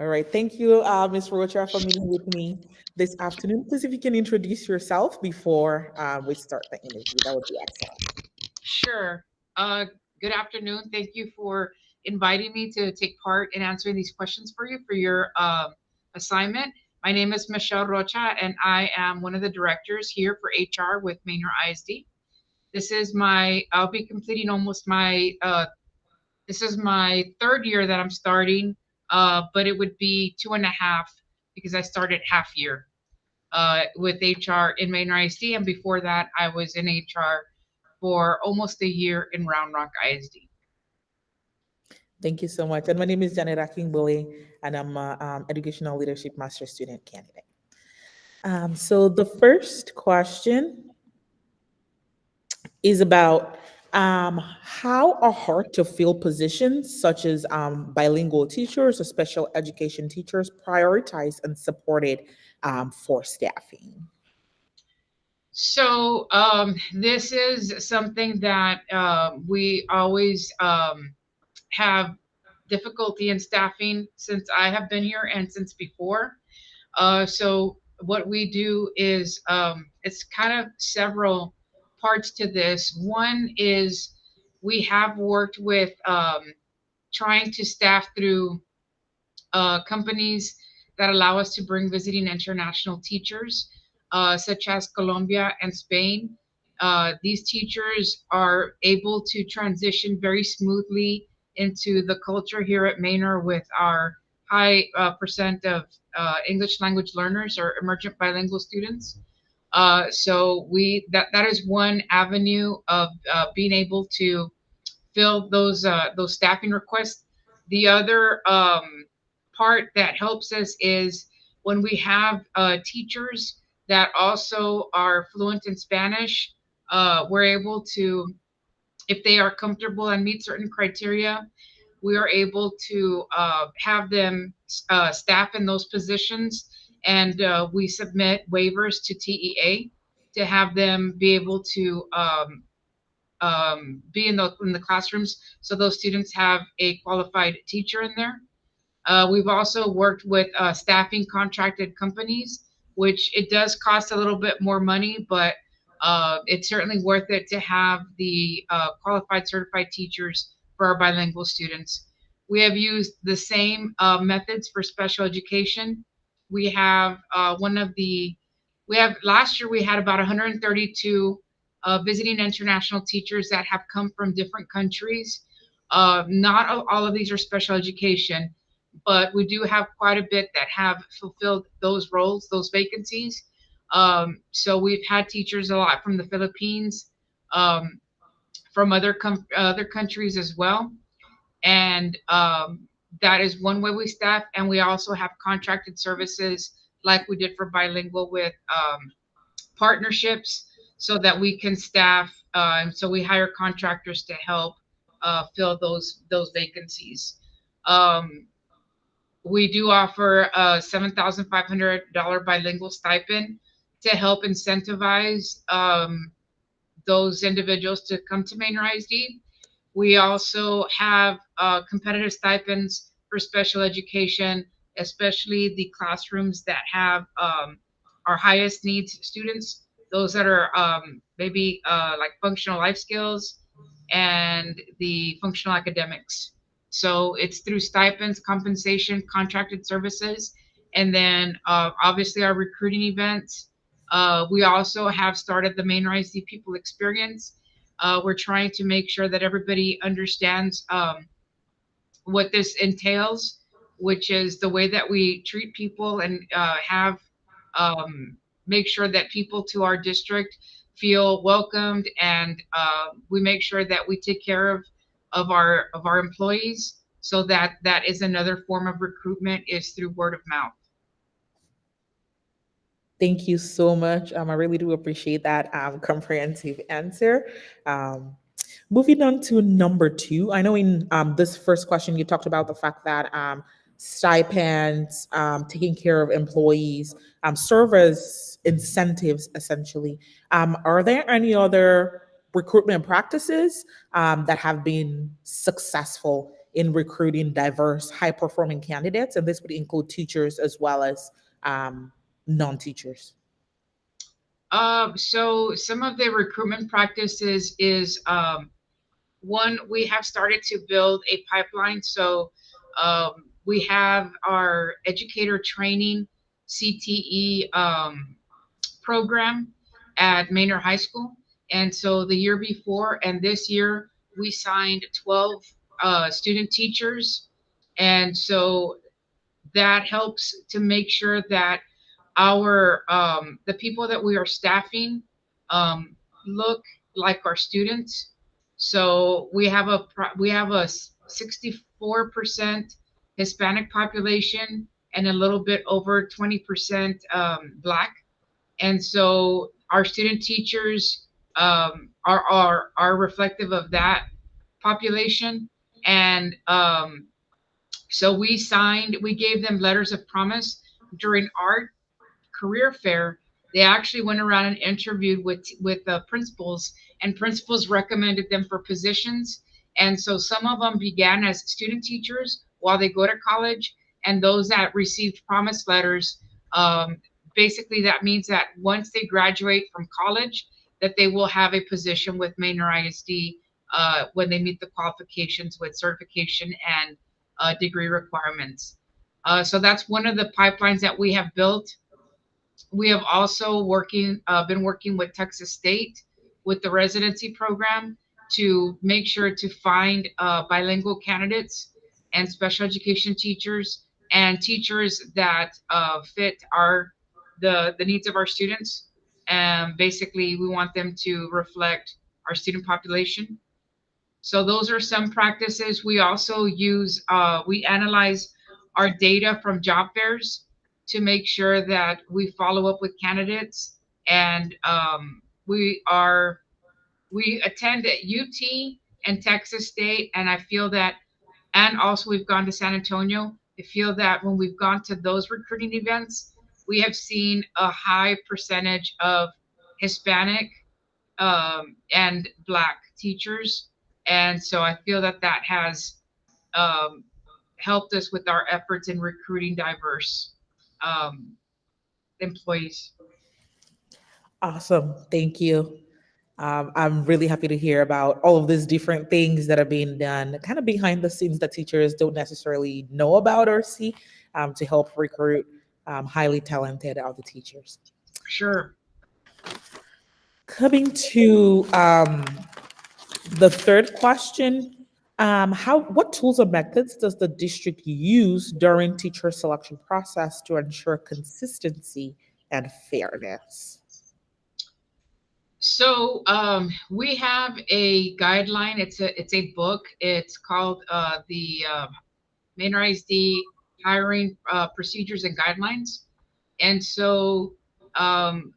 All right. Thank you, Ms. Rocha, for meeting with me this afternoon. Please, if you can introduce yourself before we start the interview, that would be excellent. Sure. Good afternoon. Thank you for inviting me to take part in answering these questions for you for your assignment. My name is Michelle Rocha, and I am one of the directors here for HR with Manor ISD. I'll be completing this is my third year that I'm starting, but it would be two and a half because I started half year with HR in Manor ISD, and before that, I was in HR for almost a year in Round Rock ISD. Thank you so much. And my name is Janet Akingbole, and I'm an educational leadership master student candidate. So the first question is about how are hard to fill positions such as bilingual teachers or special education teachers prioritized and supported for staffing? This is something that we always have difficulty in staffing since I have been here and since before. What we do is it's kind of several parts to this. One is we have worked with trying to staff through companies that allow us to bring visiting international teachers, such as Colombia and Spain. These teachers are able to transition very smoothly into the culture here at Manor with our high percent of English language learners or emergent bilingual students. That is one avenue of being able to fill those staffing requests. The other part that helps us is when we have teachers that also are fluent in Spanish. We're able to, if they are comfortable and meet certain criteria, we are able to have them staff in those positions, and we submit waivers to TEA to have them be able to be in the classrooms, so those students have a qualified teacher in there. We've also worked with staffing contracted companies, which it does cost a little bit more money, but it's certainly worth it to have the qualified certified teachers for our bilingual students. We have used the same methods for special education. We have last year we had about 132 visiting international teachers that have come from different countries. Not all of these are special education, but we do have quite a bit that have fulfilled those roles, those vacancies. So we've had teachers a lot from the Philippines, um, from other countries as well, and that is one way we staff. And we also have contracted services like we did for bilingual with partnerships, so that we can staff. And so we hire contractors to help fill those vacancies. Um, we do offer a $7,500 bilingual stipend to help incentivize those individuals to come to Manor ISD. We also have competitive stipends for special education, especially the classrooms that have our highest needs students, those that are maybe like functional life skills and the functional academics. So it's through stipends, compensation, contracted services, and then obviously our recruiting events. We also have started the Manor ISD People Experience. We're trying to make sure that everybody understands what this entails, which is the way that we treat people and have um, make sure that people to our district feel welcomed, and we make sure that we take care of our employees. So that is another form of recruitment, is through word of mouth. Thank you so much. I really do appreciate that comprehensive answer. Um, Moving on to number two, I know in this first question you talked about the fact that stipends, taking care of employees, serve as incentives essentially. Are there any other recruitment practices that have been successful in recruiting diverse, high performing candidates? And this would include teachers as well as non teachers. So some of the recruitment practices is one, we have started to build a pipeline. So we have our educator training CTE program at Manor High School. And so the year before and this year, we signed 12 student teachers. And so that helps to make sure that our the people that we are staffing um, look like our students. So we have a 64% Hispanic population and a little bit over 20% Black. And so our student teachers are reflective of that population. And so we gave them letters of promise during our career fair. They actually went around and interviewed with the principals, and principals recommended them for positions. And so some of them began as student teachers while they go to college, and those that received promise letters, um, basically that means that once they graduate from college, that they will have a position with Manor ISD when they meet the qualifications with certification and degree requirements. So that's one of the pipelines that we have built. We have also been working with Texas State with the residency program to make sure to find bilingual candidates and special education teachers and teachers that fit the needs of our students. And basically, we want them to reflect our student population. So those are some practices. We also we analyze our data from job fairs to make sure that we follow up with candidates. And we attend at UT and Texas State. And I feel that, and also we've gone to San Antonio. I feel that when we've gone to those recruiting events, we have seen a high percentage of Hispanic and Black teachers. And so I feel that that has um, helped us with our efforts in recruiting diverse um, employees. Awesome. Thank you. I'm really happy to hear about all of these different things that are being done, kind of behind the scenes that teachers don't necessarily know about or see to help recruit highly talented other teachers. Sure. Coming to the third question, what tools or methods does the district use during teacher selection process to ensure consistency and fairness? So we have a guideline. It's a book. It's called the Manor ISD Hiring Procedures and Guidelines. And so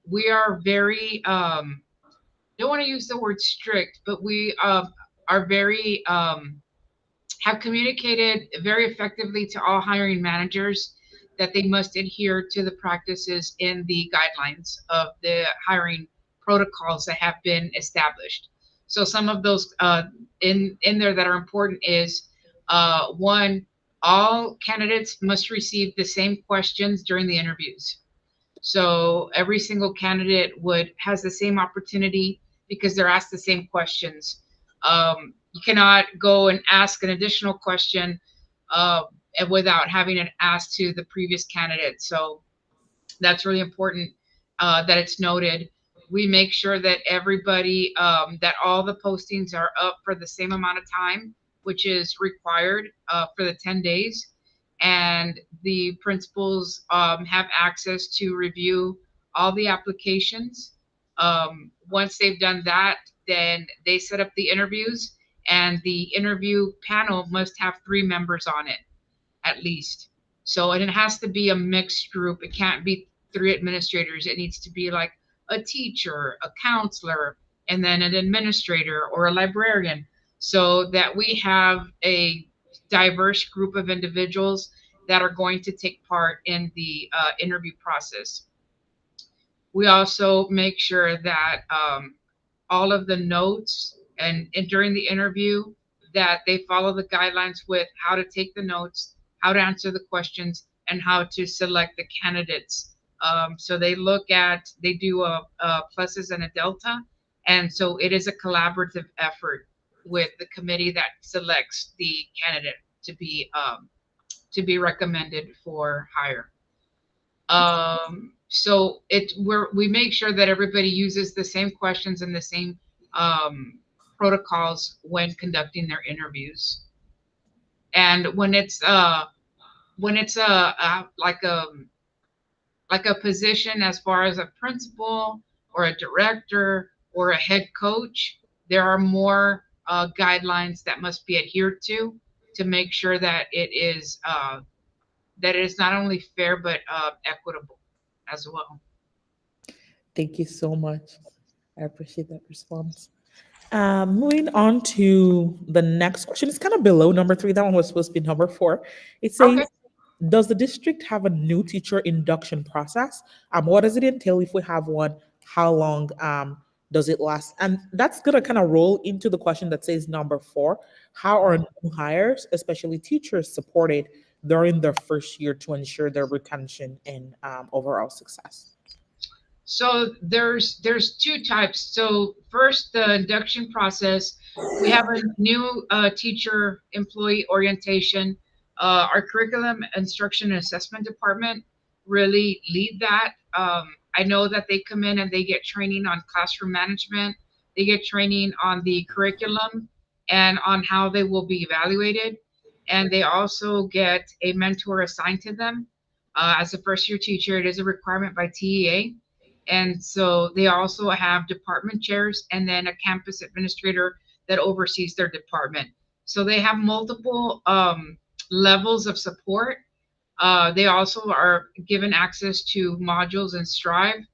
we are very don't want to use the word strict, but we are very have communicated very effectively to all hiring managers that they must adhere to the practices in the guidelines of the hiring protocols that have been established. So some of those in there that are important is one, all candidates must receive the same questions during the interviews. So every single candidate would has the same opportunity because they're asked the same questions. You cannot go and ask an additional question uh, without having it asked to the previous candidate. So that's really important that it's noted. We make sure that everybody, that all the postings are up for the same amount of time, which is required for the 10 days. And the principals have access to review all the applications. Once they've done that, then they set up the interviews, and the interview panel must have 3 members on it at least. So, and it has to be a mixed group. It can't be 3 administrators. It needs to be like a teacher, a counselor, and then an administrator or a librarian, so that we have a diverse group of individuals that are going to take part in the interview process. We also make sure that all of the notes and during the interview that they follow the guidelines with how to take the notes, how to answer the questions, and how to select the candidates. So they do a pluses and a delta, and so it is a collaborative effort with the committee that selects the candidate to be recommended for hire. So we make sure that everybody uses the same questions and the same um, protocols when conducting their interviews. And when it's like a position as far as a principal or a director or a head coach, there are more guidelines that must be adhered to make sure that it is not only fair but equitable as well. Thank you so much. I appreciate that response. Moving on to the next question. It's kind of below number three. That one was supposed to be number four. It Okay. says, does the district have a new teacher induction process? What does it entail if we have one? How long does it last? And that's going to kind of roll into the question that says number four. How are new hires, especially teachers, supported during their first year to ensure their retention and overall success? So there's two types. So first, the induction process, we have a new teacher employee orientation. Our curriculum instruction and assessment department really lead that. I know that they come in and they get training on classroom management. They get training on the curriculum and on how they will be evaluated. And they also get a mentor assigned to them. As a first year teacher, it is a requirement by TEA, and so they also have department chairs and then a campus administrator that oversees their department. So they have multiple levels of support. They also are given access to modules in Strive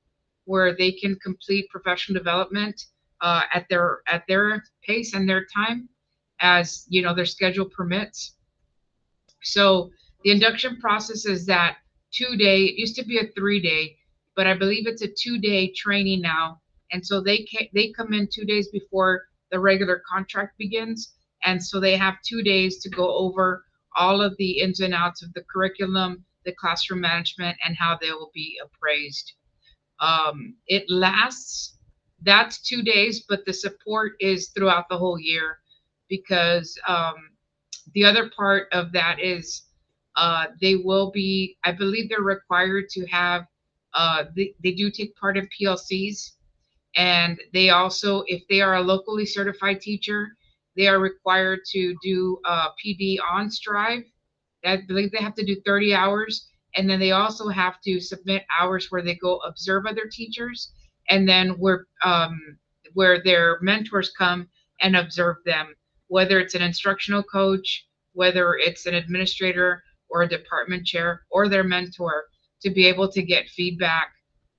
where they can complete professional development at their pace and their time as you know their schedule permits. So the induction process is that 2 day. It used to be a 3 day, but I believe it's a 2 day training now. And so they come in 2 days before the regular contract begins, and so they have 2 days to go over all of the ins and outs of the curriculum, the classroom management, and how they will be appraised. It lasts. That's 2 days, but the support is throughout the whole year because the other part of that is they will be, I believe they're required to have, they do take part in PLCs. And they also, if they are a locally certified teacher, they are required to do PD on Strive. I believe they have to do 30 hours. And then they also have to submit hours where they go observe other teachers. And then where their mentors come and observe them, whether it's an instructional coach, whether it's an administrator or a department chair or their mentor, to be able to get feedback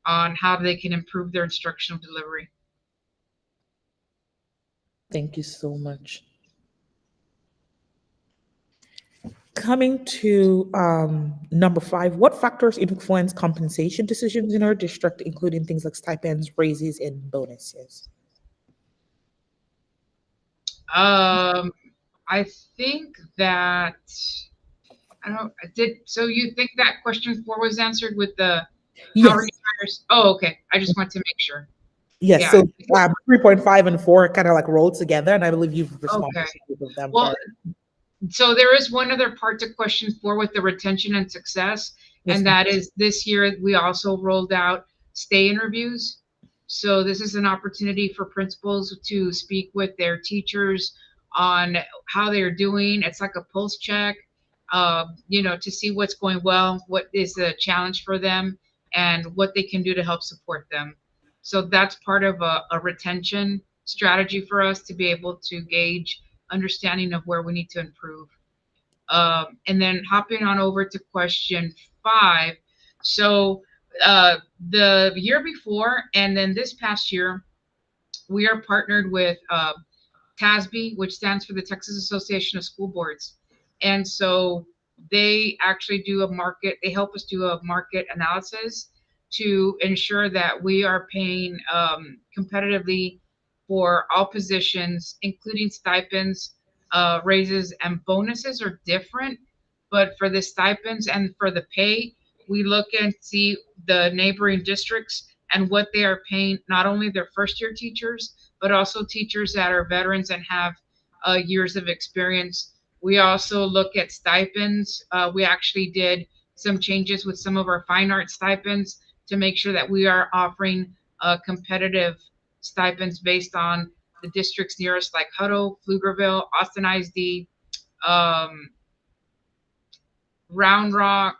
on how they can improve their instructional delivery. Thank you so much. Coming to number five, what factors influence compensation decisions in our district, including things like stipends, raises, and bonuses? I think that I don't I did. So you think that question four was answered with the how are Yes, new hires? Oh, okay. I just want to make sure. yes. Yeah. So 3.5 and 4 kind of like rolled together, and I believe you've responded Okay. to both of them. Well, so there is one other part to question four with the retention and success, Yes, and ma'am. that is this year we also rolled out stay interviews. So this is an opportunity for principals to speak with their teachers on how they're doing. It's like a pulse check, to see what's going well, what is the challenge for them, and what they can do to help support them. So that's part of a retention strategy for us to be able to gauge understanding of where we need to improve. And then hopping on over to question five. So the year before, and then this past year, we are partnered with TASB, which stands for the Texas Association of School Boards. And so they actually do a market, they help us do a market analysis to ensure that we are paying competitively for all positions, including stipends raises and bonuses are different, but for the stipends and for the pay, we look and see the neighboring districts and what they are paying not only their first year teachers, but also teachers that are veterans and have years of experience. We also look at stipends. We actually did some changes with some of our fine art stipends to make sure that we are offering competitive stipends based on the districts nearest, like Hutto, Pflugerville, Austin ISD, um, Round Rock,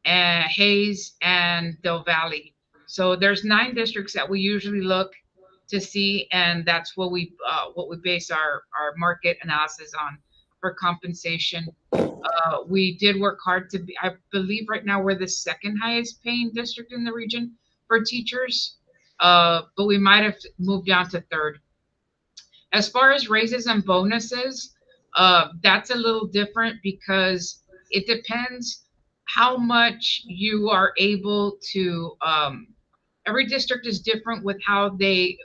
and Hayes, and Del Valley. So there's 9 districts that we usually look to see, and that's what we base our market analysis on for compensation. We did work hard to be. I believe right now we're the second highest paying district in the region for teachers, but we might have moved down to third. As far as raises and bonuses, that's a little different because it depends how much you are able to. Every district is different with how they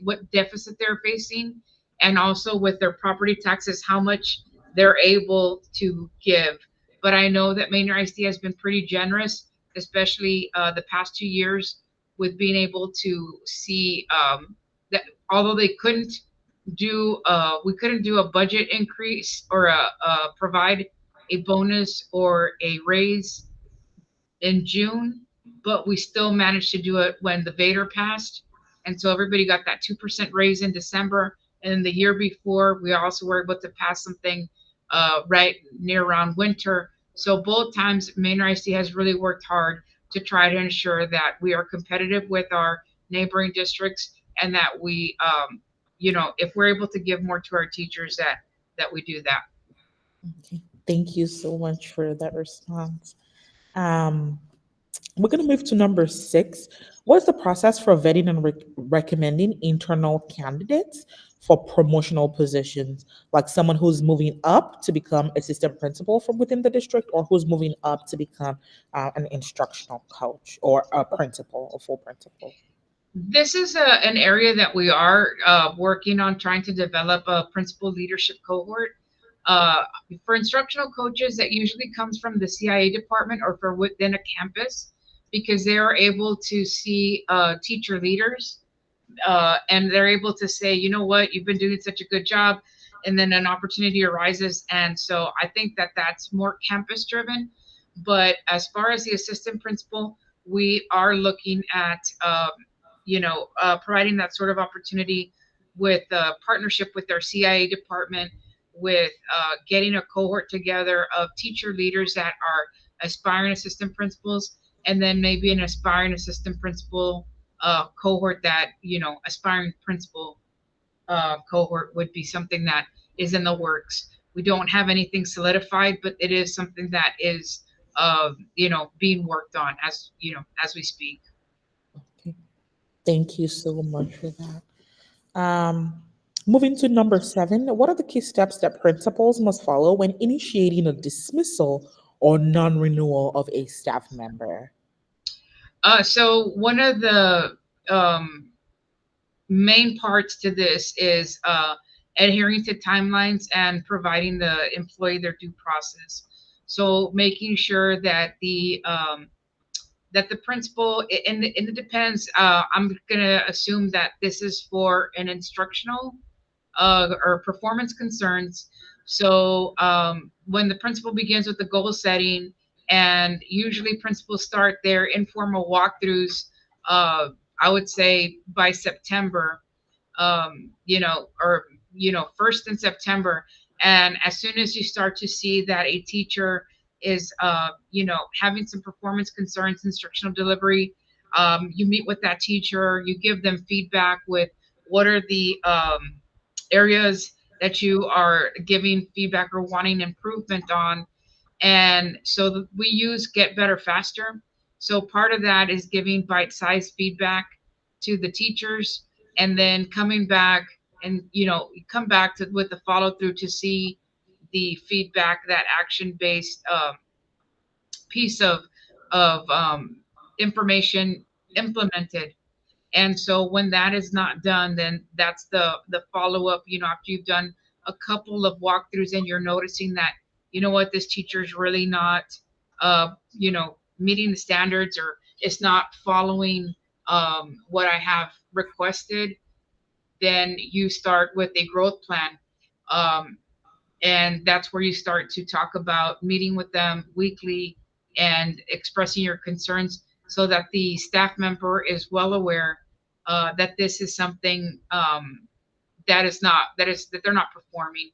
what deficit they're facing, and also with their property taxes, how much they're able to give. But I know that Maynard ISD has been pretty generous, especially the past 2 years, with being able to see that although they couldn't we couldn't do a budget increase or provide a bonus or a raise in June, but we still managed to do it when the Vader passed. And so everybody got that 2% raise in December. And then the year before, we also were able to pass something right near around winter. So both times, Maynard ISD has really worked hard to try to ensure that we are competitive with our neighboring districts, and that if we're able to give more to our teachers, that we do that. Okay. Thank you so much for that response. Um, we're going to move to number 6. What's the process for vetting and recommending internal candidates for promotional positions, like someone who's moving up to become assistant principal from within the district, or who's moving up to become an instructional coach or a principal, a full principal? This is an area that we are working on trying to develop a principal leadership cohort. Uh, for instructional coaches, that usually comes from the CIA department or for within a campus, because they are able to see teacher leaders, and they're able to say, you know what, you've been doing such a good job, and then an opportunity arises. And so I think that that's more campus driven. But as far as the assistant principal, we are looking at providing that sort of opportunity with a partnership with our CIA department, with getting a cohort together of teacher leaders that are aspiring assistant principals, and then maybe an aspiring assistant principal cohort that, aspiring principal cohort would be something that is in the works. We don't have anything solidified, but it is something that is, being worked on as we speak. Okay. Thank you so much for that. Moving to number 7, what are the key steps that principals must follow when initiating a dismissal or non renewal of a staff member? So one of the um, main parts to this is adhering to timelines and providing the employee their due process. So making sure that the principal, and it depends. I'm gonna assume that this is for an instructional or performance concerns. So when the principal begins with the goal setting, and usually principals start their informal walkthroughs, uh, I would say by September, or first in September. And as soon as you start to see that a teacher is, having some performance concerns, instructional delivery, you meet with that teacher, you give them feedback with what are the areas that you are giving feedback or wanting improvement on. And so we use Get Better Faster. So part of that is giving bite-sized feedback to the teachers, and then coming back, and you come back to with the follow through to see the feedback, that action-based piece of information implemented. And so when that is not done, then that's the follow up. After you've done a couple of walkthroughs and you're noticing that, you know what, this teacher is really not, meeting the standards, or it's not following what I have requested, then you start with a growth plan. Um, and that's where you start to talk about meeting with them weekly and expressing your concerns so that the staff member is well aware that this is something that they're not performing.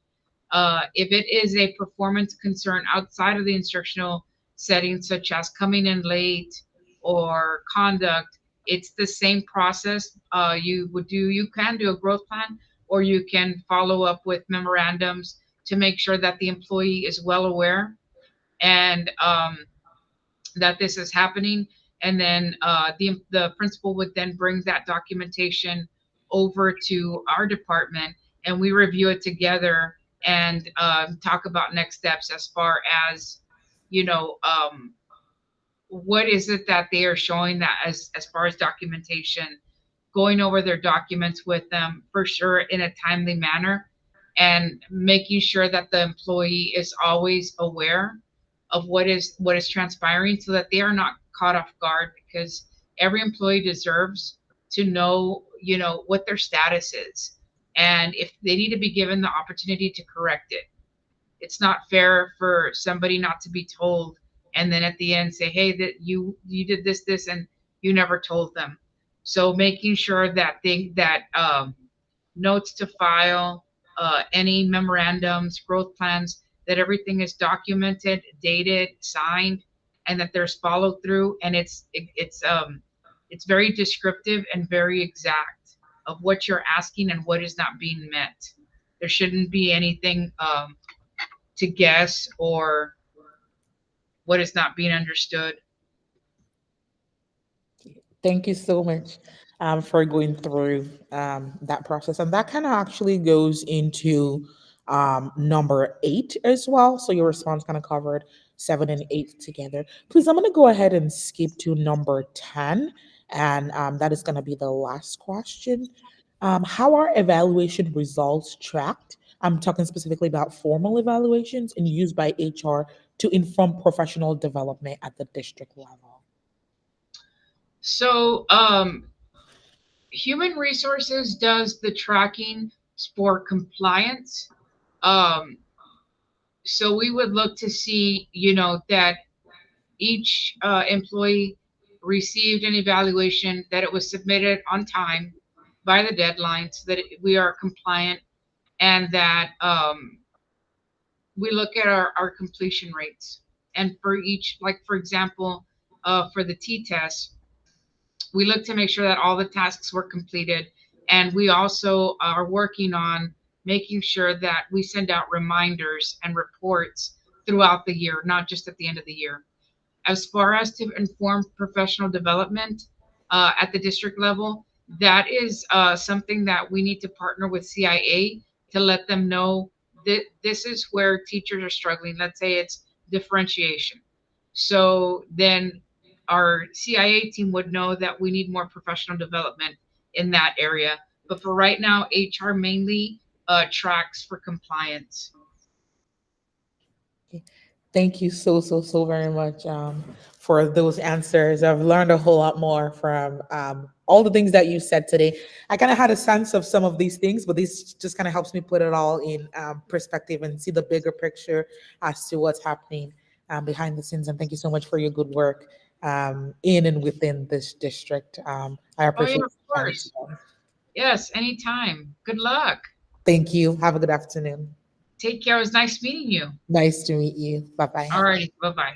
If it is a performance concern outside of the instructional setting, such as coming in late or conduct, it's the same process. You can do a growth plan, or you can follow up with memorandums to make sure that the employee is well aware and that this is happening. And then the principal would then bring that documentation over to our department, and we review it together and talk about next steps as far as, what is it that they are showing, that as far as documentation, going over their documents with them for sure in a timely manner, and making sure that the employee is always aware of what is transpiring, so that they are not caught off guard, because every employee deserves to know, what their status is, and if they need to be given the opportunity to correct it. It's not fair for somebody not to be told, and then at the end say, hey, that you did this, and you never told them. So making sure that notes to file, any memorandums, growth plans, that everything is documented, dated, signed, and that there's follow through, and it's very descriptive and very exact of what you're asking and what is not being met. There shouldn't be anything to guess or what is not being understood. Thank you so much for going through that process. And that kind of actually goes into number 8 as well. So your response kind of covered 7 and 8 together. Please, I'm going to go ahead and skip to number 10. And that is going to be the last question. How are evaluation results tracked? I'm talking specifically about formal evaluations and used by HR to inform professional development at the district level. So human resources does the tracking for compliance. So we would look to see, that each employee received an evaluation, that it was submitted on time by the deadline, so that we are compliant, and that we look at our completion rates. And for each, like for example, for the T-test, we look to make sure that all the tasks were completed. And we also are working on making sure that we send out reminders and reports throughout the year, not just at the end of the year. As far as to inform professional development at the district level, that is something that we need to partner with CIA to let them know that this is where teachers are struggling. Let's say it's differentiation. So then our CIA team would know that we need more professional development in that area. But for right now, HR mainly tracks for compliance. Thank you so very much for those answers. I've learned a whole lot more from all the things that you said today. I kind of had a sense of some of these things, but this just kind of helps me put it all in perspective and see the bigger picture as to what's happening behind the scenes. And thank you so much for your good work in and within this district. I appreciate Oh, yeah, of course. Yes, anytime. Good luck. Thank you. Have a good afternoon. Take care. It was nice meeting you. Nice to meet you. Bye-bye. All right. Bye-bye.